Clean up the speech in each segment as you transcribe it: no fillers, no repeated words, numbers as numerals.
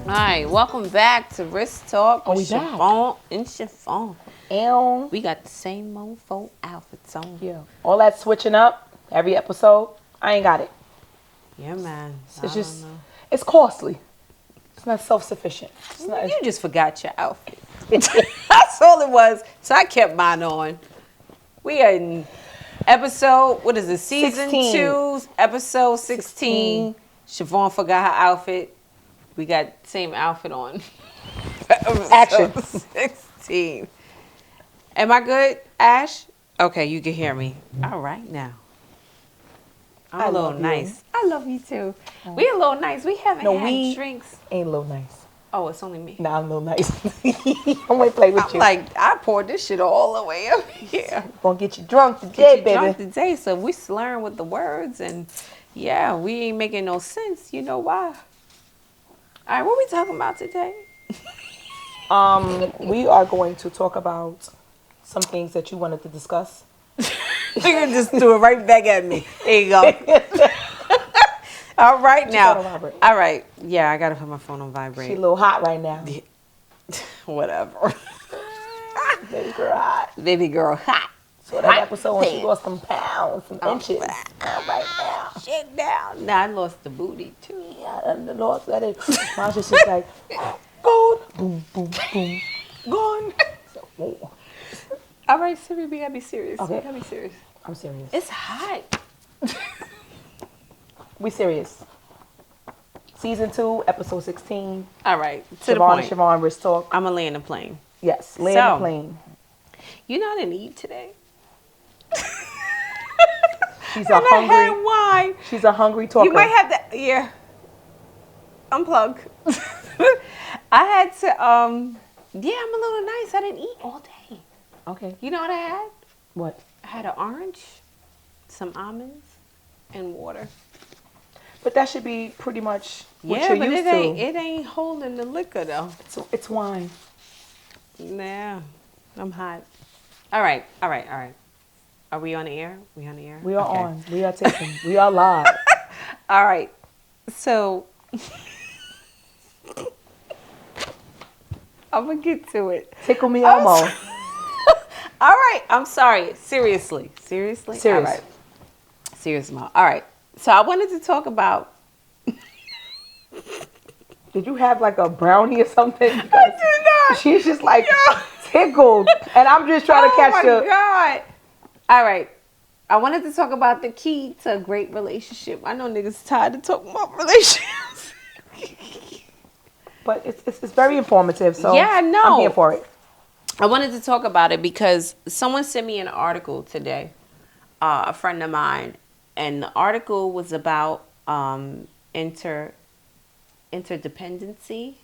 All right, welcome back to Wrist Talk with we back. Chiffon and Chiffon. And We got the same old folk outfits on. yeah, all that switching up every episode, I ain't got it. Yeah, man. It's just, it's costly. It's not self-sufficient. It's not, You just forgot your outfit. That's all it was. So I kept mine on. We are in episode, what is it, season 16. 2, episode 16. Chiffon forgot her outfit. We got the same outfit on. Action. 16. Am I good, Ash? Okay, you can hear me. All right now. I'm a little nice. I love you too. We a little nice. We haven't had drinks. Ain't a little nice. Oh, it's only me. Nah, I'm a little nice. I'm gonna play with you. Like, I poured this shit all the way up here. Gonna get you drunk today, baby. Drunk today, so we slurring with the words, and yeah, we ain't making no sense. You know why? All right, what we talking about today? We are going to talk about some things that you wanted to discuss. You can just do it right back at me. There you go. All right now. All right. Yeah, I gotta put my phone on vibrate. She a little hot right now. Whatever. Baby girl hot. Baby girl hot. So that episode when she lost some pounds, some inches. Right now. Shake down. Now I lost the booty too. Yeah, and the Lord let it. Mine's just like, gone. Boom, boom, boom. Gone. So, whoa. All right, Siri, we gotta be serious. Okay. We gotta be serious. I'm serious. It's hot. We serious. Season 2, episode 16. All right, to the point. Siobhan, Wrist Talk. I'm gonna land the plane. Yes, land the plane. You know I didn't eat today. She's a hungry. I had wine. She's a hungry talker. You might have to, yeah. Unplug. I had to, yeah, I'm a little nice. I didn't eat all day. Okay. You know what I had? What? I had an orange, some almonds, and water. But that should be pretty much what Yeah, you're but used it ain't holding the liquor though. It's wine. Nah, I'm hot. All right. Are we on the air? We on the air? We are on. We are taking. We are live. All right. So I'm gonna get to it. Tickle me Elmo. All right. I'm sorry. Seriously. Serious. All right. Serious, Mom. All right. So I wanted to talk about. Did you have like a brownie or something? I did not. She's just like tickled, and I'm just trying to catch the. Oh my God. All right. I wanted to talk about the key to a great relationship. I know niggas tired of talking about relationships. But it's very informative. So yeah, I know. I'm here for it. I wanted to talk about it because someone sent me an article today, a friend of mine, and the article was about interdependency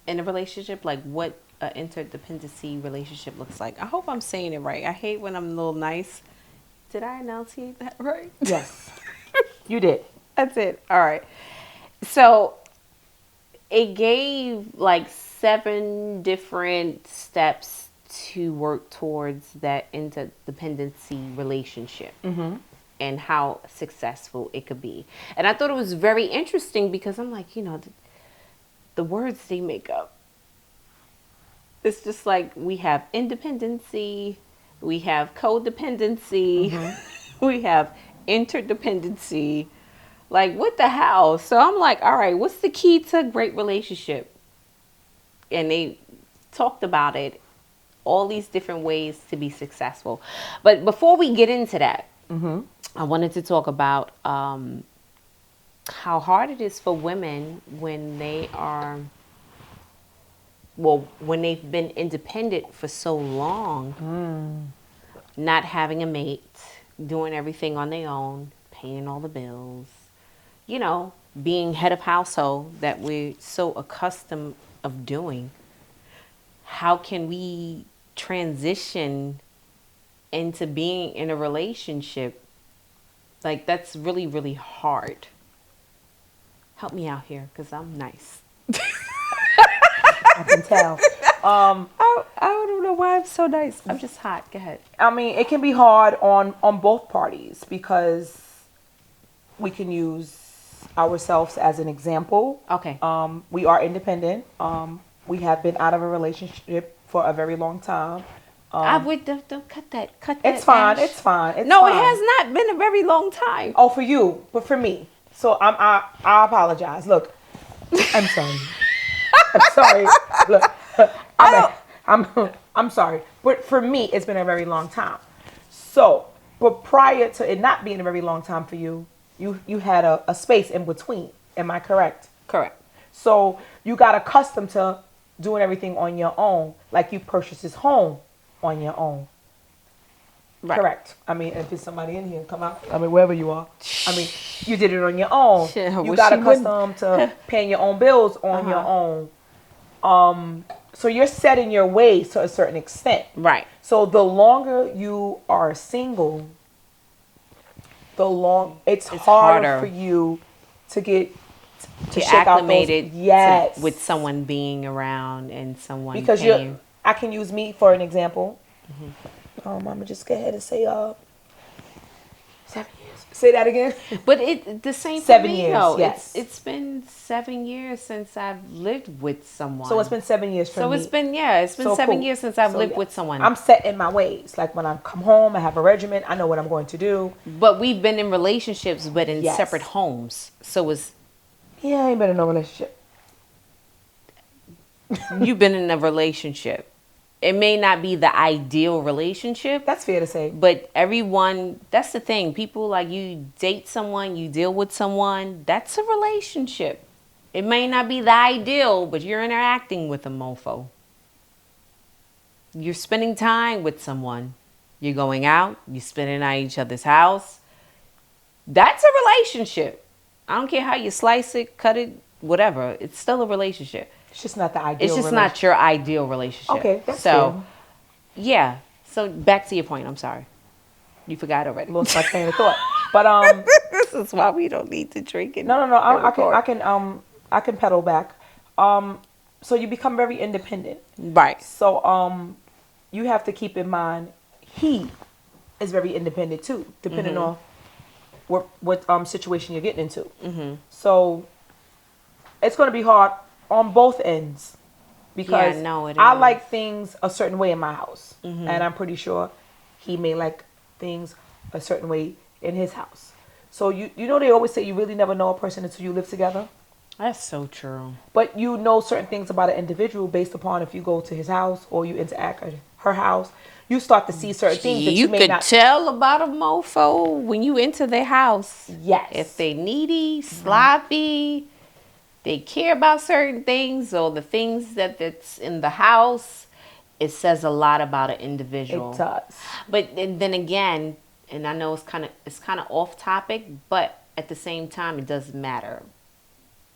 in a relationship, like what an interdependency relationship looks like. I hope I'm saying it right. I hate when I'm a little nice. Did I enunciate that right? Yes, you did. That's it. All right. So it gave like 7 different steps to work towards that interdependency relationship. Mm-hmm. And how successful it could be. And I thought it was very interesting because I'm like, you know, the words they make up. It's just like we have independency, we have codependency, mm-hmm. We have interdependency. Like, what the hell? So I'm like, all right, what's the key to a great relationship? And they talked about it, all these different ways to be successful. But before we get into that, mm-hmm. I wanted to talk about how hard it is for women when when they've been independent for so long, not having a mate, doing everything on their own, paying all the bills, you know, being head of household that we're so accustomed of doing. How can we transition into being in a relationship? Like, that's really, really hard. Help me out here, because I'm nice. I can tell. I don't know why I'm so nice. I'm just hot. Go ahead. I mean, it can be hard on both parties because we can use ourselves as an example. Okay. We are independent. We have been out of a relationship for a very long time. I would don't cut that. Cut that. It's fine. Ash. It's fine. It's No, fine. it has not been a very long time. Oh, for you, but for me. So I apologize. Look, I'm sorry. I'm sorry. Look, I'm sorry. But for me, it's been a very long time. So, but prior to it not being a very long time for you, you had a space in between. Am I correct? Correct. So you got accustomed to doing everything on your own, like you purchased this home on your own. Right. Correct. I mean, if there's somebody in here, come out. I mean, wherever you are. I mean, you did it on your own. Shit, You well, got she accustomed to paying your own bills on your own. So you're set in your ways to a certain extent. Right. So the longer you are single, it's harder for you to get To shake out those. acclimated Yes. with someone being around and someone Because paying. I can use me for an example. I'm gonna just go ahead and say 7 years. Say that again. But the same 7 for me, years, though. yes. It's been 7 years since I've lived with someone. So it's been 7 years for me. So it's been So 7 cool. years since I've So, lived yeah. with someone. I'm set in my ways. Like when I come home, I have a regimen. I know what I'm going to do. But we've been in relationships, but in Yes. separate homes. So it's Yeah, I ain't been in no relationship. you've been in a relationship. It may not be the ideal relationship. That's fair to say. But that's the thing. People like you date someone, you deal with someone, that's a relationship. It may not be the ideal, but you're interacting with a mofo. You're spending time with someone. You're going out, you're spending at each other's house. That's a relationship. I don't care how you slice it, cut it, whatever. It's still a relationship. It's just not the ideal. It's just not your ideal relationship. Okay, that's so fair. yeah. So back to your point. I'm sorry, you forgot already. Lost my train of thought. But This is why we don't need to drink it. no. I can pedal back. So you become very independent. Right. So you have to keep in mind he is very independent too, depending on what situation you're getting into. So it's going to be hard on both ends because Yeah, no, it I is. like things a certain way in my house, and I'm pretty sure he may like things a certain way in his house. So you know they always say you really never know a person until you live together. That's so true. But you know certain things about an individual based upon if you go to his house or you interact at her house. You start to see certain things that you may could not. tell about a mofo when you enter their house. Yes. If they needy, sloppy, they care about certain things or the things that's in the house, it says a lot about an individual. It does. But then again, and I know it's kind of off topic, but at the same time, it doesn't matter.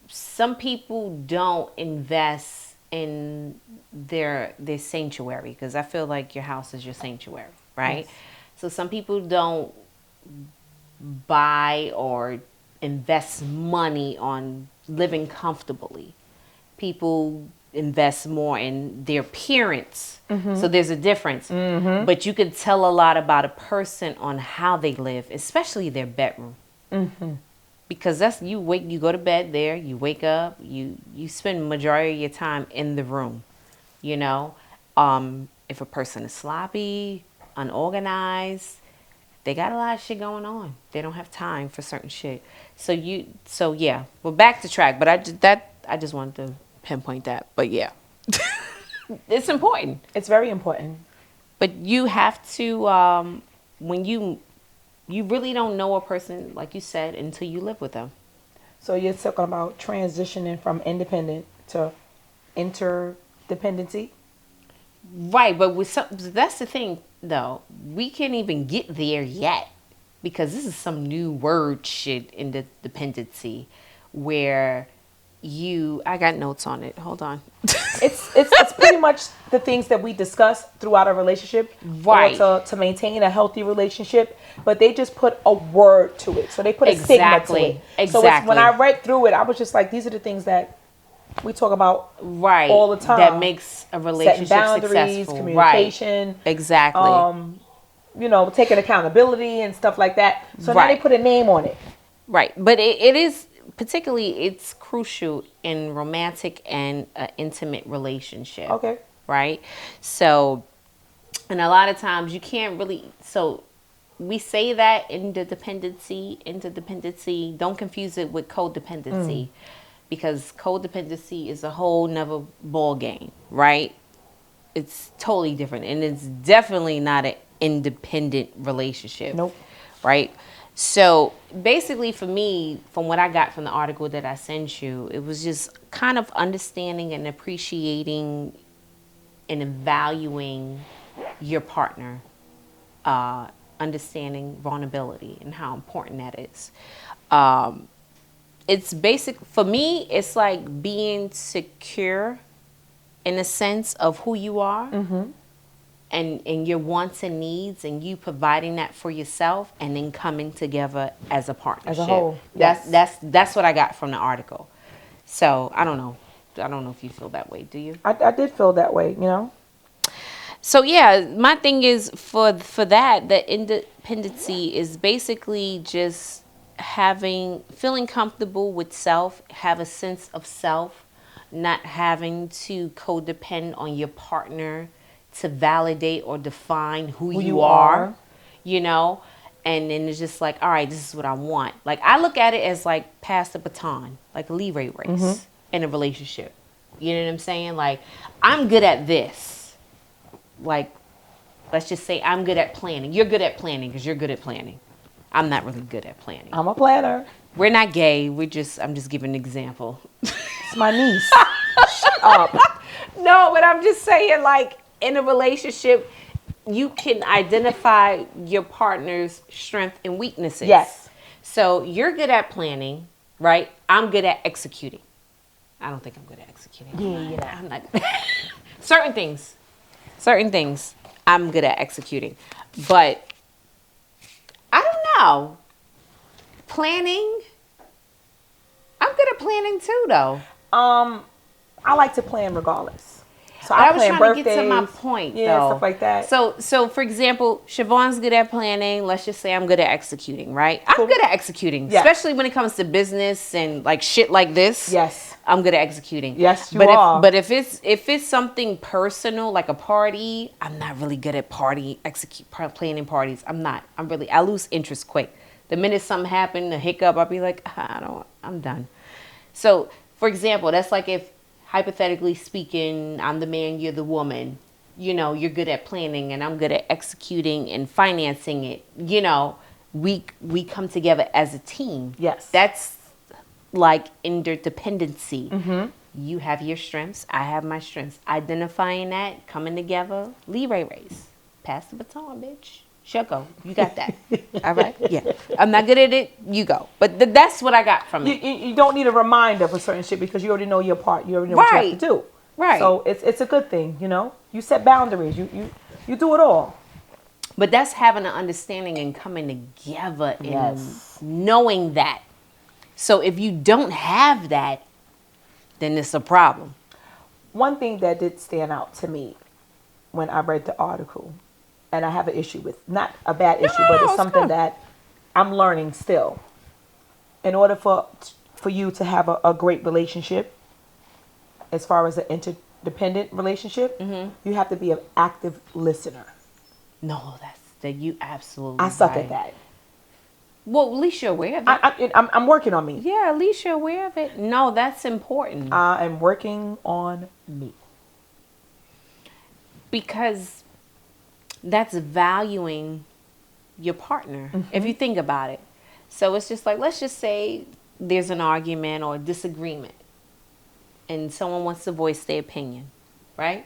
Some people don't invest in their sanctuary because I feel like your house is your sanctuary, right? Yes. So some people don't buy or invest money on living comfortably. People invest more in their appearance. So there's a difference. But you could tell a lot about a person on how they live, especially their bedroom. Because that's you go to bed there, you wake up, you spend majority of your time in the room. You know, if a person is sloppy, unorganized, they got a lot of shit going on. They don't have time for certain shit. So yeah, we're back to track. But I just wanted to pinpoint that. But yeah, it's important. It's very important. But you have to when you really don't know a person, like you said, until you live with them. So you're talking about transitioning from independent to interdependency. Right, but that's the thing, though. We can't even get there yet because this is some new word shit in the dependency where I got notes on it. Hold on. It's pretty much the things that we discuss throughout a relationship, Right. Or to maintain a healthy relationship. But they just put a word to it, so they put a stigma to it. So when I read through it, I was just like, these are the things that we talk about right all the time. that makes a relationship setting boundaries, successful. communication, Right. Exactly. Taking accountability and stuff like that. So now Right. they put a name on it. Right, but it is particularly it's crucial in romantic and intimate relationship. Okay. Right. So, and a lot of times you can't really, so we say that interdependency, don't confuse it with codependency, because codependency is a whole nother ball game, right? It's totally different, and it's definitely not an independent relationship. Nope. Right. So basically, for me, from what I got from the article that I sent you, it was just kind of understanding and appreciating and valuing your partner, understanding vulnerability and how important that is. It's basic for me. It's like being secure in a sense of who you are, and your wants and needs, and you providing that for yourself, and then coming together as a partnership. As a whole, yes. That's what I got from the article. So I don't know if you feel that way. Do you? I did feel that way, you know. So yeah, my thing is for that, the independency is basically just feeling comfortable with self, have a sense of self, not having to codepend on your partner to validate or define who you are, you know. And then it's just like, all right, this is what I want. Like, I look at it as like pass the baton, like a relay race in a relationship. You know what I'm saying? Like, I'm good at this. Like, let's just say I'm good at planning. You're good at planning because you're good at planning. I'm not really good at planning. I'm a planner. We're not gay. I'm just giving an example. It's my niece. Shut up. No, but I'm just saying, like, in a relationship, you can identify your partner's strengths and weaknesses. Yes. So you're good at planning, right? I'm good at executing. I don't think I'm good at executing. Yeah, I'm not. Certain things I'm good at executing. But I don't know. Planning, I'm good at planning too, though. I like to plan regardless. So I I was plan trying birthdays, to get to my point, yeah, though. stuff like that. So for example, Siobhan's good at planning. Let's just say I'm good at executing, right? I'm good at executing, Yes. especially when it comes to business and like shit like this. Yes. I'm good at executing. Yes, you are. But if it's something personal, like a party, I'm not really good at planning parties. I lose interest quick. The minute something happened, a hiccup, I'll be like, I'm done. So, for example, that's like if, hypothetically speaking, I'm the man, you're the woman. You know, you're good at planning and I'm good at executing and financing it. You know, we come together as a team. Yes. That's like interdependency. You have your strengths, I have my strengths. Identifying that, coming together, relay race. Pass the baton, bitch. Go. You got that. All right? Yeah. I'm not good at it. You go. But that's what I got from it. You don't need a reminder for certain shit because you already know your part. You already know what you have to do. Right. So it's a good thing, you know. You set boundaries. You do it all. But that's having an understanding and coming together and Yes. knowing that. So if you don't have that, then it's a problem. One thing that did stand out to me when I read the article, and I have an issue with, not a bad issue, but it's something good. that I'm learning still. In order for you to have a great relationship, as far as an interdependent relationship, you have to be an active listener. No, you absolutely I suck right. at that. Well, at least you're aware of it. I'm working on me. Yeah, at least you're aware of it. No, that's important. I am working on me. Because that's valuing your partner, if you think about it. So it's just like, let's just say there's an argument or a disagreement and someone wants to voice their opinion, right?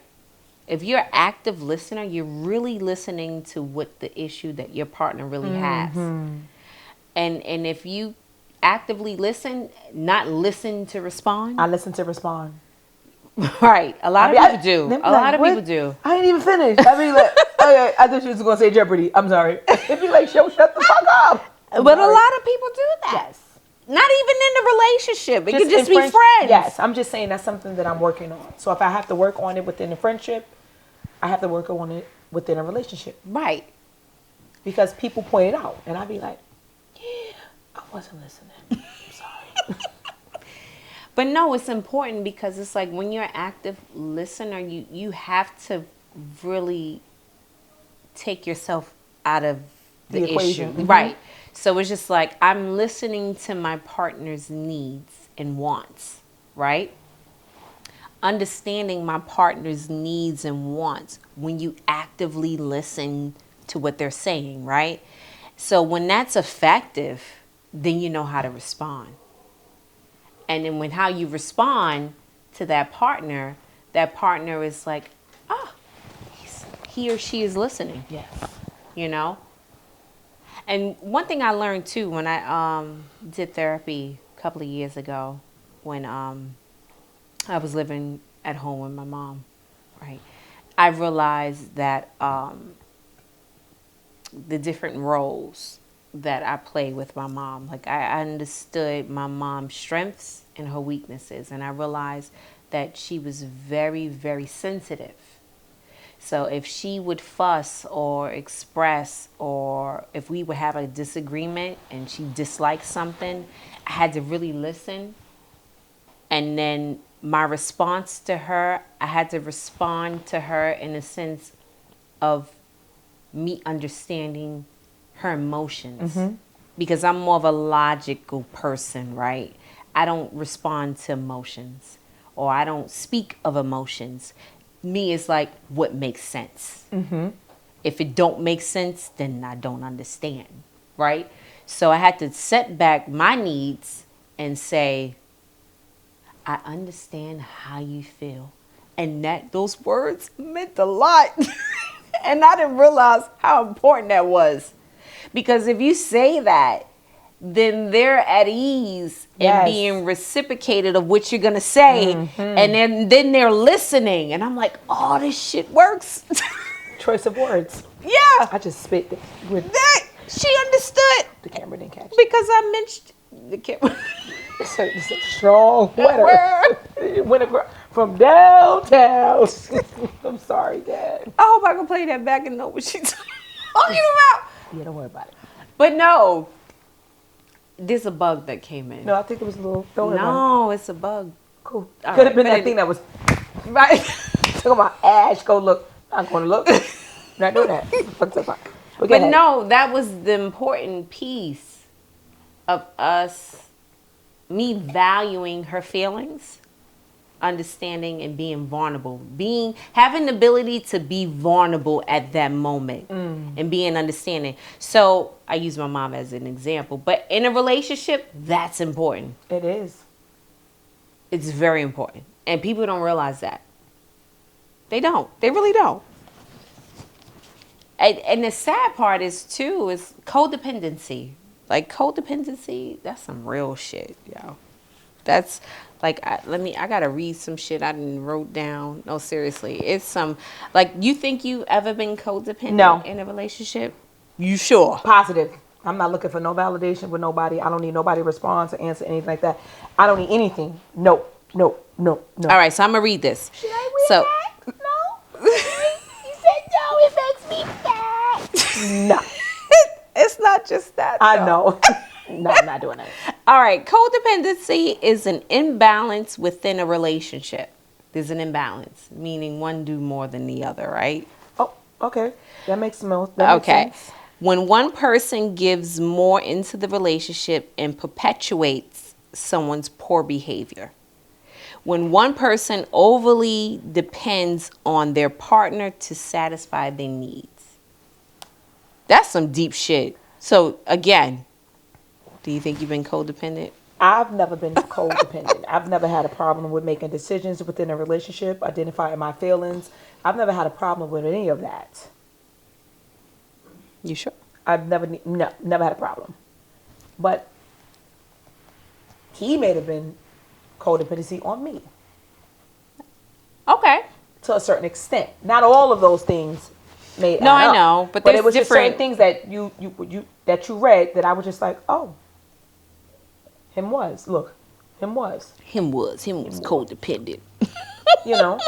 If you're an active listener, you're really listening to what the issue that your partner really has. And if you actively listen, not listen to respond. I listen to respond. Right. A lot of people do. A lot of people do. I ain't even finished. I mean, like, okay, I thought you was going to say Jeopardy. I'm sorry. It'd be like, shut the fuck up. But a lot of people do that. Yes. Not even in a relationship. It could just in be friends. Yes. I'm just saying that's something that I'm working on. So if I have to work on it within a friendship, I have to work on it within a relationship. Right. Because people point it out. And I'd be like, yeah, I wasn't listening. I'm sorry. But no, it's important because it's like when you're an active listener, you have to really take yourself out of The the issue. equation. Mm-hmm. Right. So it's just like I'm listening to my partner's needs and wants, right? Understanding my partner's needs and wants when you actively listen to what they're saying, right? So when that's effective, then you know how to respond. And then when how you respond to that partner is like, oh, he or she is listening, Yes. you know? And one thing I learned too when I did therapy a couple of years ago when I was living at home with my mom, right? I realized that the different roles that I play with my mom. Like I understood my mom's strengths and her weaknesses, and I realized that she was very, very sensitive. So if she would fuss or express, or if we would have a disagreement and she disliked something, I had to really listen. And then my response to her, I had to respond to her in a sense of me understanding her emotions. Because I'm more of a logical person, right? I don't respond to emotions or I don't speak of emotions. Me is like what makes sense. If it don't make sense, then I don't understand, right? So I had to set back my needs and say, I understand how you feel. And that those words meant a lot. And I didn't realize how important that was. Because if you say that, then they're at ease in Yes. being reciprocated of what you're gonna say. And then they're listening. And I'm like, oh, this shit works. Choice of words. Yeah. I just spit with That she understood. the camera didn't catch it. Because I mentioned the camera. It's a strong winner. Word. It went from downtown. I'm sorry, Dad. I hope I can play that back and know what she's talking about. Yeah, don't worry about it. But no, there's a bug that came in. No, I think it was a little. Don't worry about No, it's a bug. it. Cool. All Could right, have been but that it- thing that was Right. talking about Ash. Go look. I'm going to look. Not doing that. But no, that was the important piece of me valuing her feelings, understanding and being vulnerable, having the ability to be vulnerable at that moment and being understanding. So I use my mom as an example, but in a relationship, that's important. It is. It's very important. And people don't realize that. They don't. They really don't. And the sad part is codependency. Like codependency, that's some real shit, yo. That's like I gotta read some shit I didn't wrote down. No, seriously, it's some like you think you ever been codependent No. in a relationship? You sure? Positive. I'm not looking for no validation with nobody. I don't need nobody to respond to answer anything like that. I don't need anything. No. All right, so I'm gonna read this. Should I read So that? No. You said no. It makes me sad. No. it's not just that. I though. know. No, I'm not doing that. All right, codependency is an imbalance within a relationship. There's an imbalance, meaning one do more than the other, right? Oh, okay. That makes sense. Sense. When one person gives more into the relationship and perpetuates someone's poor behavior. When one person overly depends on their partner to satisfy their needs. That's some deep shit. So, again, do you think you've been codependent? I've never been codependent. I've never had a problem with making decisions within a relationship, identifying my feelings. I've never had a problem with any of that. You sure? I've never had a problem. But he may have been codependency on me Okay. to a certain extent. Not all of those things made No, add I up. know, but it there's was just certain different- things that you read that I was just like, oh, him was codependent.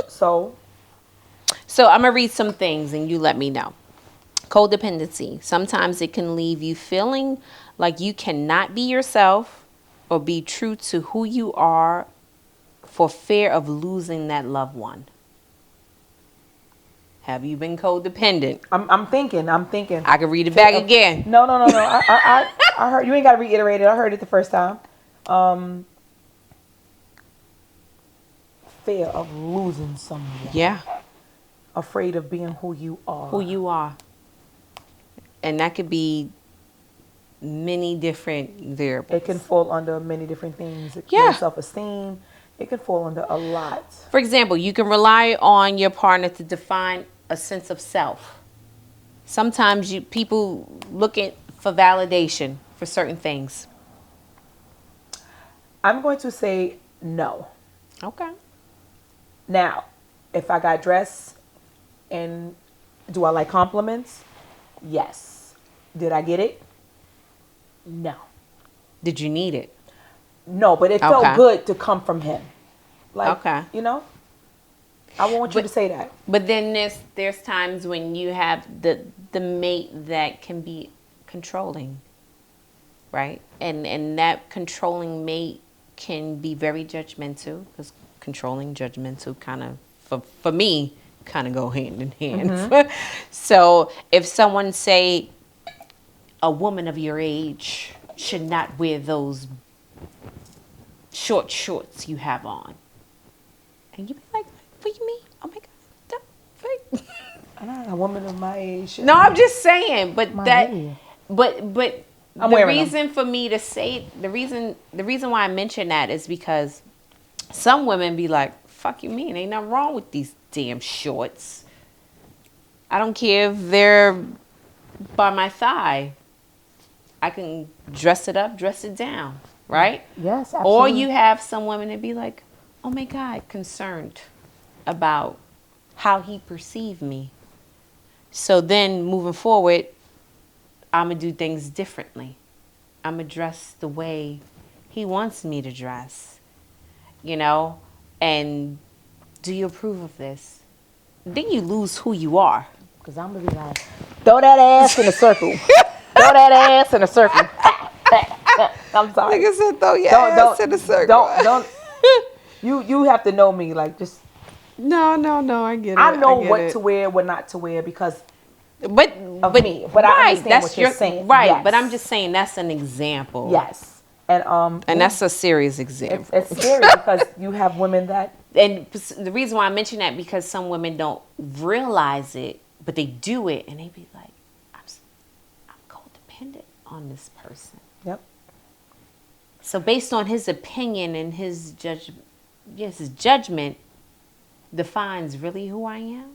So So I'm going to read some things and you let me know. Codependency. Sometimes it can leave you feeling like you cannot be yourself or be true to who you are for fear of losing that loved one. Have you been codependent? I'm thinking. I can read it back again. No. I heard you ain't got to reiterate it. I heard it the first time. Um, Fear of losing someone. Yeah, Afraid of being who you are. who you are. And that could be many different variables. It can fall under many different things. Yeah. Low self-esteem. It can fall under a lot. For example, you can rely on your partner to define a sense of self. Sometimes people looking for validation for certain things. I'm going to say no. Okay. Now, if I got dressed and do I like compliments? Yes. Did I get it? No. Did you need it? No, but it felt good to come from him. Like, Okay. you know, I want you to say that. But then there's times when you have the mate that can be controlling, right? And that controlling mate can be very judgmental, because controlling, judgmental kind of, for me, kind of go hand in hand. Mm-hmm. So if someone say, a woman of your age should not wear those short shorts you have on. And you be like, what do you mean? Oh my God. A woman of my age. No, I'm just saying, but but the reason for me to say, the reason why I mention that is because some women be like, fuck you mean, ain't nothing wrong with these damn shorts. I don't care if they're by my thigh. I can dress it up, dress it down, right? Yes, absolutely. Or you have some women that be like, oh my God, concerned about how he perceived me. So then moving forward, I'm going to do things differently. I'm going to dress the way he wants me to dress, you know? And do you approve of this? Then you lose who you are. Because I'm going to be like, throw that ass in a circle. Throw that ass in a circle. I'm sorry. Like I said, throw your ass in a circle. Don't. You have to know me. Like, just. No, I get it. I know what to wear, what not to wear, because but me. But I understand what you're saying. Right, yes. But I'm just saying that's an example. Yes. And that's a serious example. It's scary because you have women that. And the reason why I mention that, because some women don't realize it, but they do it, and they be like, I'm codependent on this person. Yep. So based on his opinion and his judgment defines really who I am?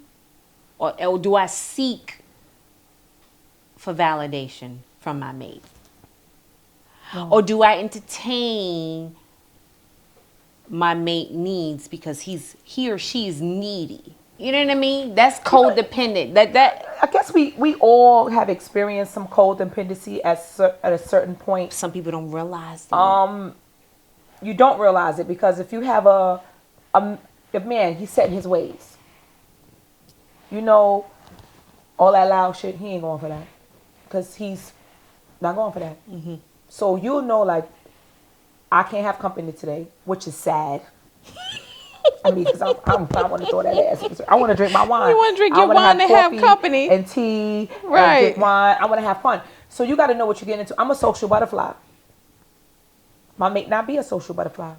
Or do I seek for validation from my mate? No. Or do I entertain my mate needs because he or she is needy? You know what I mean? That's codependent. That I guess we all have experienced some codependency at a certain point. Some people don't realize that. You don't realize it because if you have a man, he's set in his ways. You know, all that loud shit, he ain't going for that. Because he's not going for that. Mm-hmm. So you'll know, like, I can't have company today, which is sad. I mean, because I want to throw that ass. I want to drink my wine. You want to drink your wine and have company. And tea. Right. And drink wine. I want to have fun. So you got to know what you're getting into. I'm a social butterfly. My mate not be a social butterfly.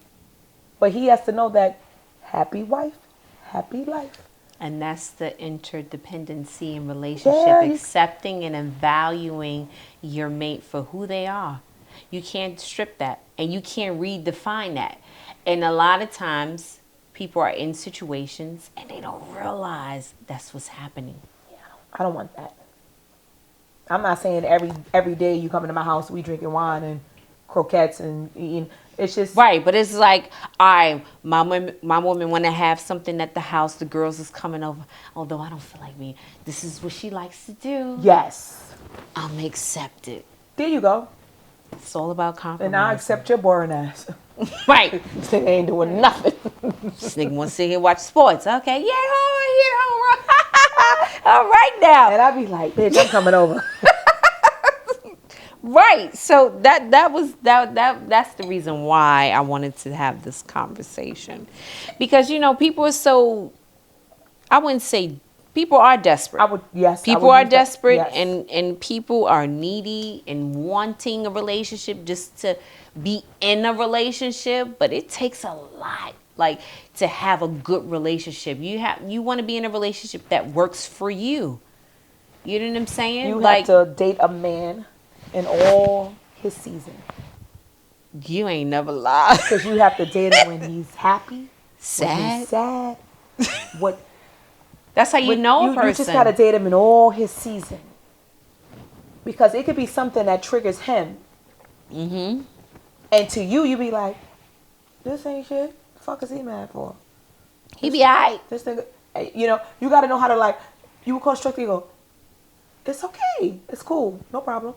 But he has to know that happy wife, happy life. And that's the interdependency in relationship, accepting and valuing your mate for who they are. You can't strip that, and you can't redefine that. And a lot of times, people are in situations and they don't realize that's what's happening. Yeah, I don't want that. I'm not saying every day you come into my house, we drinking wine and croquettes and eating. It's just right, but it's like, my woman want to have something at the house. The girls is coming over. Although I don't feel like me, this is what she likes to do. Yes, I'm accept it. There you go. It's all about compromise. And I accept your boring ass. Right. This nigga ain't doing nothing. This nigga want to sit here and watch sports. Okay, yeah, home. All right now. And I be like, bitch, I'm coming over. Right. So that's the reason why I wanted to have this conversation. Because people are so, I wouldn't say, people are I desperate. would, yes, I People would are use that. desperate, Yes. and people are needy and wanting a relationship just to be in a relationship, but it takes a lot, like, to have a good relationship. You want to be in a relationship that works for you. You know what I'm saying? You have Like, to date a man in all his seasons. you ain't never lied. Because you have to date him when he's happy, when he's Sad. sad. What That's how you with know a you just gotta person. date him in all his seasons. Because it could be something that triggers him. Mm-hmm. And to you, you be like, this ain't shit. The fuck is he mad for? He be alright. This nigga, you got to know how to, like, you will construct, you go, it's okay. It's cool. No problem.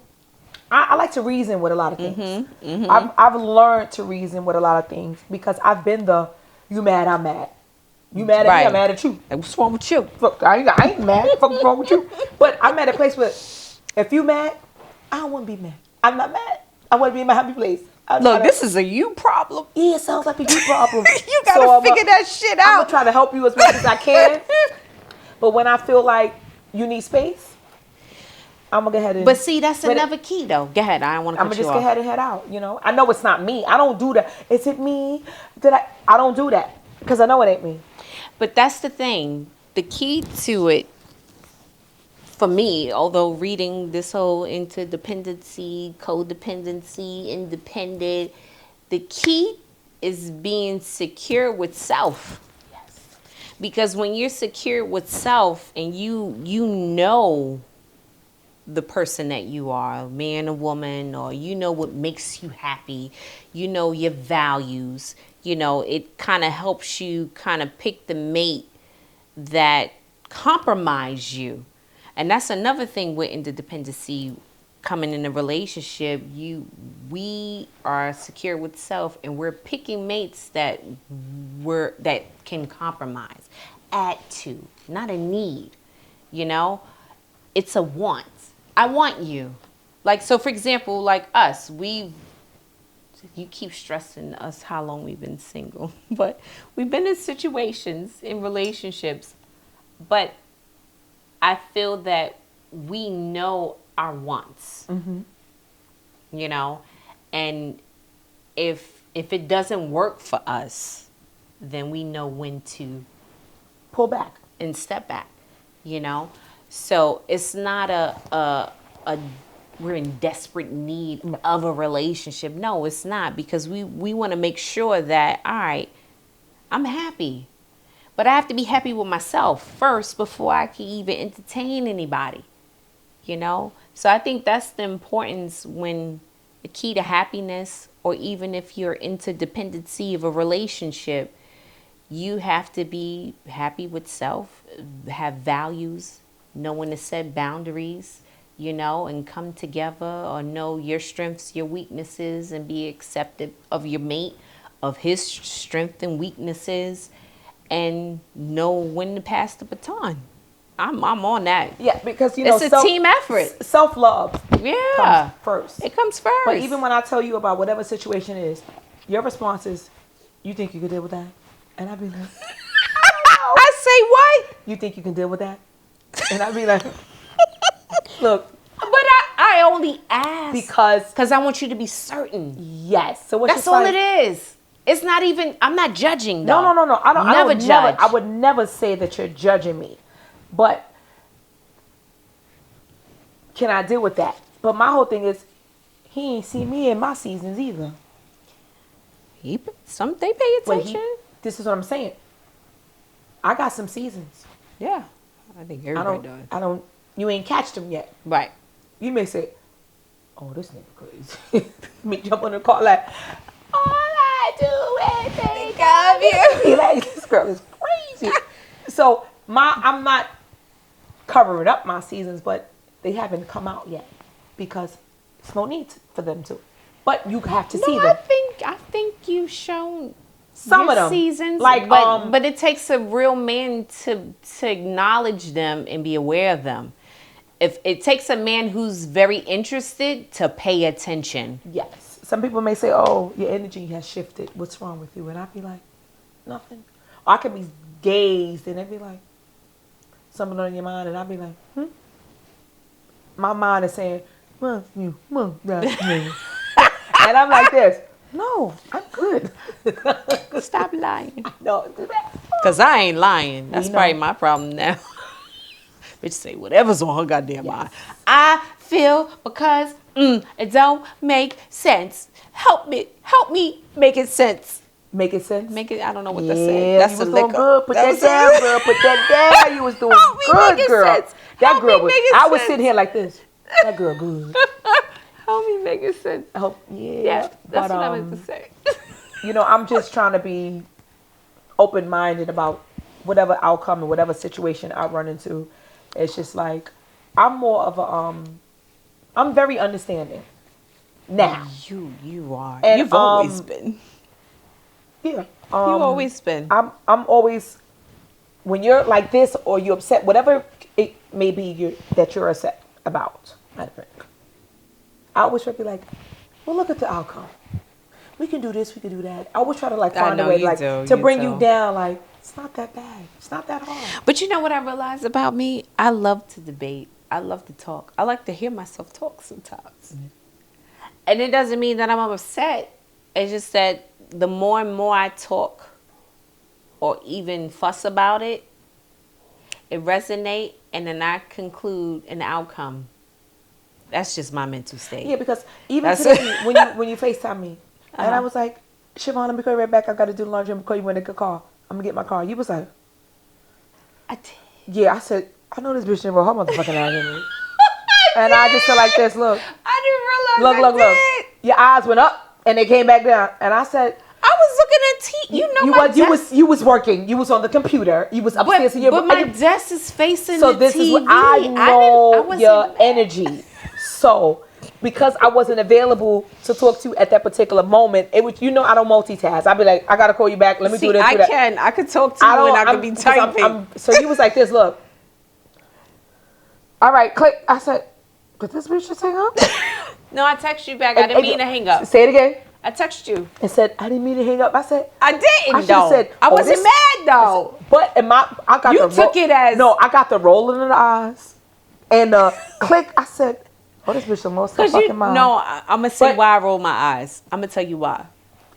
I like to reason with a lot of things. I've learned to reason with a lot of things because I've been you mad, I'm mad. You mad at me, I'm Right. mad at you. Like, what's wrong with you? Fuck, I ain't mad. Fuck wrong with you. But I'm at a place where if you mad, I don't want to be mad. I'm not mad. I want to be in my happy place. Look, this is a you problem. Yeah, it sounds like a you problem. You gotta figure that shit out. I'm gonna try to help you as much as I can. But when I feel like you need space, I'm gonna go ahead and. But see, that's another key, though. Go ahead. I don't want to I'm cut gonna you just go off. ahead and head out. I know it's not me. I don't do that. Is it me? I don't do that because I know it ain't me. But that's the thing. The key to it, for me, although reading this whole interdependency, codependency, independent, the key is being secure with self. Yes. Because when you're secure with self and you know the person that you are, man or woman, or you know what makes you happy, you know your values, it kind of helps you kind of pick the mate that compromise you. And that's another thing with interdependency. Coming in a relationship, we are secure with self, and we're picking mates that can compromise, add to, not a need. It's a want. I want you. Like, so for example, like us, you keep stressing us how long we've been single, but we've been in situations, in relationships, but I feel that we know our wants, and if it doesn't work for us, then we know when to Pull back and step back, So it's not a we're in desperate need of a relationship. No, it's not, because we want to make sure that, all right, I'm happy. But I have to be happy with myself first before I can even entertain anybody, So I think that's the importance, when the key to happiness, or even if you're into dependency of a relationship, you have to be happy with self, have values, know when to set boundaries, and come together, or know your strengths, your weaknesses, and be accepted of your mate, of his strengths and weaknesses, and know when to pass the baton. I'm on that. Yeah, because it's a team effort. Self-love Yeah, comes first. It comes first. But even when I tell you about whatever situation is, your response is, "You think you can deal with that?" And I'd be like, I say what? "You think you can deal with that?" And I'd be like, "Look." But I only ask because I want you to be certain. Yes. So that's all it is. It's not even. I'm not judging. Though. No. I don't. Never judge. I would never say that you're judging me, but can I deal with that? But my whole thing is, he ain't see me in my seasons either. They pay attention. This is what I'm saying. I got some seasons. Yeah, I think everybody does. I don't. You ain't catched them yet. Right. You may say, "Oh, this nigga crazy." Me jump on the car like, all I do is think of you. Like, this girl is crazy. So I'm not covering up my seasons, but they haven't come out yet because it's no need for them to. But you have to see them. I think you've shown some of them seasons, like but it takes a real man to acknowledge them and be aware of them. if it takes a man who's very interested to pay attention. Yes. Some people may say, "Oh, your energy has shifted. What's wrong with you?" And I'd be like, "Nothing." Or I could be gazed, and they'd be like, "Something on your mind," and I'd be like, "Hmm." My mind is saying, "Well, you, well, that's me," and I'm like this. No, I'm good. Stop lying. No, do that. Because I ain't lying. That's know. probably my problem now. Bitch say whatever's on her goddamn Yes. mind. I feel because it don't make sense. Help me make it sense. Make it sense. Make it. I don't know what Yeah, to say. That's you the was doing liquor. good. Put that was down, girl. Put that down. You was doing Help me good, make it girl. sense. That Help girl me was. make it I was sense. sitting here like this. That girl good. Help me make it sense. I hope. Yeah. Yeah, that's but, what I meant to say. You know, I'm just trying to be open-minded about whatever outcome and whatever situation I run into. It's just like I'm more of a I'm very understanding now. You are. And, You've always been. Yeah. You always been. I'm always, when you're like this or you're upset, whatever it may be that you're upset about, I think. I always try to be like, well, look at the outcome. We can do this, we can do that. I always try to like I find a know way you like do, to you bring do. you down. Like it's not that bad. It's not that hard. But you know what I realized about me? I love to debate. I love to talk. I like to hear myself talk sometimes. Mm-hmm. And it doesn't mean that I'm upset. It's just that the more and more I talk or even fuss about it, it resonates and then I conclude an outcome. That's just my mental state. Yeah, because even That's today when you FaceTime me and I was like, Siobhan, let me call you right back. I got to do the laundry. I'm gonna call you when I get a car. I'm gonna get my car. You was like, I did. yeah. I said, I know this bitch never her motherfucking ass in me. And I just feel like this. Look, I didn't realize look. I did. Your eyes went up and they came back down. And I said, I was looking at You know my desk. you was working. You was on the computer. You was upstairs in your But my desk is facing so the this TV. is what I know wasn't your mad. energy. So because I wasn't available to talk to you at that particular moment, it was I don't multitask. I'd be like, I gotta call you back. Let me do this. I do that. can. I could talk to you and I could be typing. So you was like this. Look. All right, click. I said, did this bitch just hang up? No, I text you back. I didn't mean to hang up. Say it again. I text you. And said, I didn't mean to hang up. I said, I didn't. I should've said, I oh, wasn't this- mad though. But I got You the took it as- no. I got the rolling in the eyes and click. I said, oh, this bitch done lost her fucking mind. No, I'm gonna say But- why I roll my eyes. I'm gonna tell you why.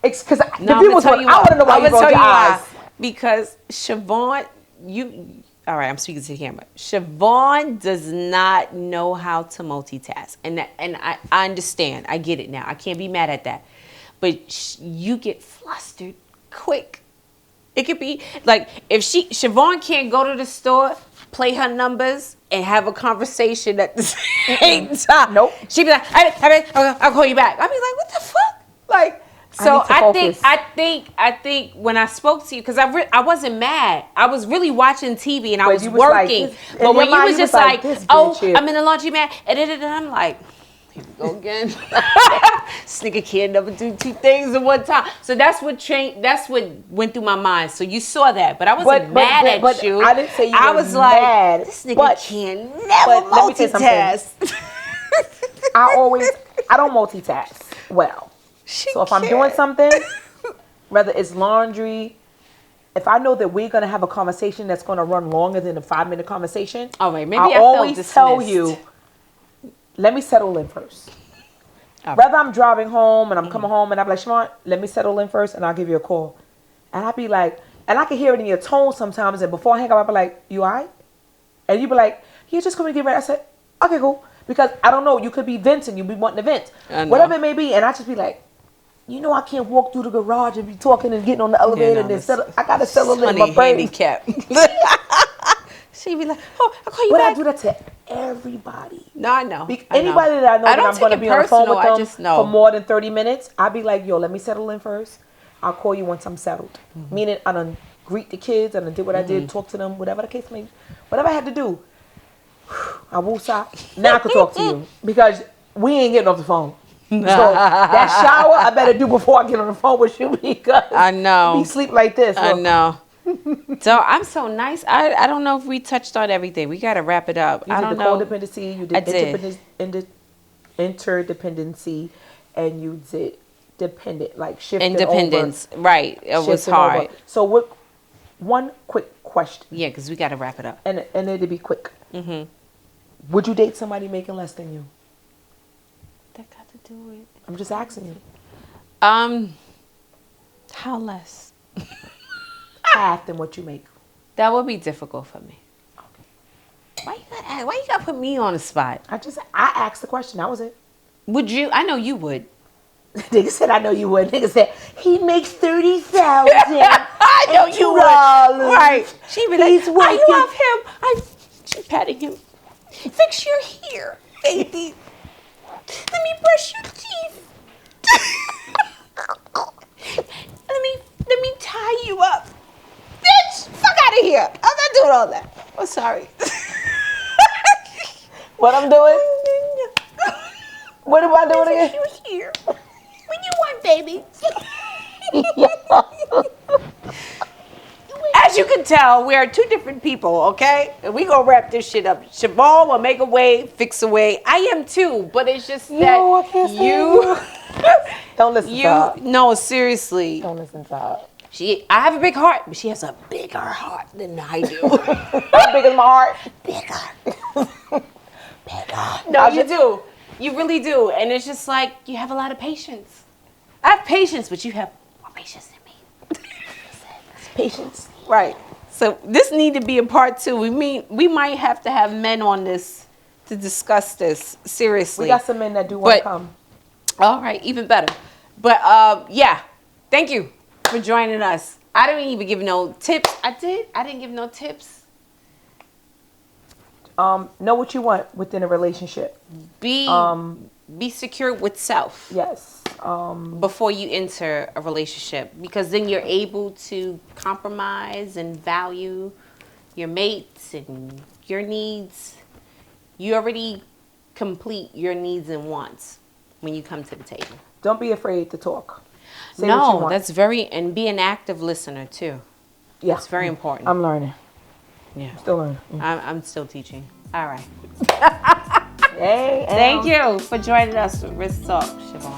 Because No, if you was I want to know why you rolled your eyes. Because Siobhan, all right, I'm speaking to the camera. Siobhan does not know how to multitask. And I understand. I get it now. I can't be mad at that. But you get flustered quick. It could be like if Siobhan can't go to the store, play her numbers, and have a conversation at the same time. Nope. She'd be like, I'll call you back. I'd be like, what the fuck? Like, so I think when I spoke to you, because I wasn't mad. I was really watching TV and I was you was like working. this- in but your when you mind, was you just was like, like, this oh, bitch here. I'm in the laundromat, and I'm like, here we go again. This nigga can't never do two things at one time. So that's what went through my mind. So you saw that, but I wasn't mad at you. I didn't say you I were was mad, like, this nigga but- can never but let me tell you something. multitask. I don't multitask well. So if I'm doing something, whether it's laundry, if I know that we're gonna have a conversation that's gonna run longer than a 5-minute conversation, all right, maybe I I felt always tell dismissed. you, let me settle in first. All right. Whether I'm driving home and I'm coming home and I'm like, Siobhan, let me settle in first and I'll give you a call. And I'll be like, and I can hear it in your tone sometimes. And before I hang up, I'll be like, you all right? And you be like, yeah, just come and get ready. I said, okay, cool. Because I don't know, you could be venting, you be wanting to vent. I know. Whatever it may be. And I just be like, I can't walk through the garage and be talking and getting on the elevator and then settle. I got to settle in my brain. Handicap. She be like, oh, I'll call you But back. I do that to everybody. No, I know. Anybody that I know that I'm going to be on the phone with I them just know. for more than 30 minutes, I'll be like, yo, let me settle in first. I'll call you once I'm settled. Mm-hmm. Meaning I done greet the kids, I done did what I did, talk to them, whatever the case may be. Whatever I had to do, I will stop. Now I can talk to you because we ain't getting off the phone. So that shower I better do before I get on the phone with you because I know. we sleep like this. I Look, know. So I'm so nice. I don't know if we touched on everything. We got to wrap it up. You I did don't the know. codependency, you I did did. interdependency, and you did dependent, like Independence. Right. It was shifting over. hard. So what? One quick question, Yeah, because we got to wrap it up. and it'd be quick. Mm-hmm. Would you date somebody making less than you? That got to do it. I'm just asking you. How less? Half than what you make. That would be difficult for me. Why you gotta put me on the spot? I asked the question. That was it. Would you? I know you would. Nigga said, "I know you would." Nigga said, "He makes 30,000." I know you would. Right? She be like, "I love him." She patting him. Fix your hair, baby. Let me brush your teeth. Let me tie you up. Bitch, fuck out of here. I'm not doing all that. I'm sorry. What I'm doing? What am I doing again? You here? When you want, baby. As you can tell, we are two different people, okay? And we gonna wrap this shit up. Siobhan will make a way, fix a way. I am too, but it's just that I can't you don't listen to her. No, seriously. Don't listen to her. I have a big heart, but she has a bigger heart than I do. How big is my heart? Bigger. No, you do. You really do. And it's just like you have a lot of patience. I have patience, but you have more patience than me. Patience. Right. So this need to be a part 2. We might have to have men on this to discuss this seriously. We got some men that do want to come. All right, even better. But yeah, thank you for joining us. I didn't even give no tips. I didn't give no tips. Know what you want within a relationship. Be secure with self. Yes. Before you enter a relationship, because then you're able to compromise and value your mates and your needs. You already complete your needs and wants when you come to the table. Don't be afraid to talk. Say what you want. That's and be an active listener too. Yeah, it's very important. I'm learning. Yeah, still learning. I'm still teaching. All right. Hey, thank you for joining us with Risk Talk, Siobhan.